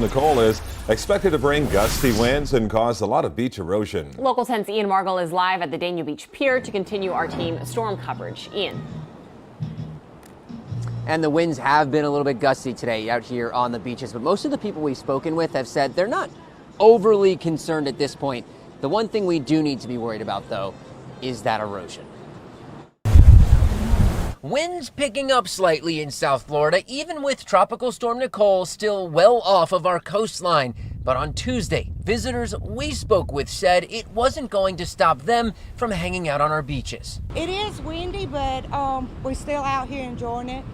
Nicole is expected to bring gusty winds and cause a lot of beach erosion. Local 10's Ian Margall is live at the Dania Beach Pier to continue our team storm coverage. Ian. And the winds have been a little bit gusty today out here on the beaches, but most of the people we've spoken with have said they're not overly concerned at this point. The one thing we do need to be worried about, though, is that erosion. Winds picking up slightly in South Florida, even with Tropical Storm Nicole still well off of our coastline. But on Tuesday, visitors we spoke with said it wasn't going to stop them from hanging out on our beaches. It is windy, but we're still out here enjoying it.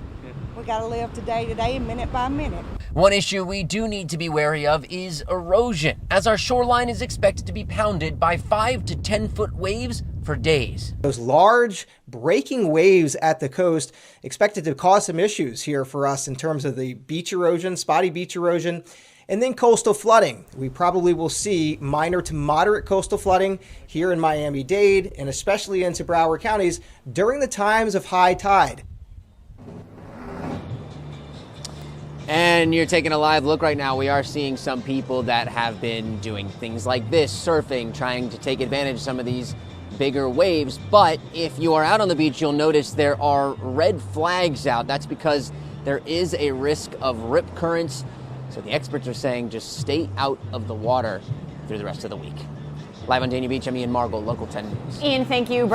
We got to live today and minute by minute. One issue we do need to be wary of is erosion, as our shoreline is expected to be pounded by 5 to 10 foot waves for days. Those large breaking waves at the coast expected to cause some issues here for us in terms of the beach erosion, spotty beach erosion, and then coastal flooding. We probably will see minor to moderate coastal flooding here in Miami-Dade and especially into Broward counties during the times of high tide. And you're taking a live look right now. We are seeing some people that have been doing things like this, surfing, trying to take advantage of some of these bigger waves. But if you are out on the beach, you'll notice there are red flags out. That's because there is a risk of rip currents. So the experts are saying just stay out of the water through the rest of the week. Live on Dania Beach, I'm Ian Margall, Local 10 News. Ian, thank you.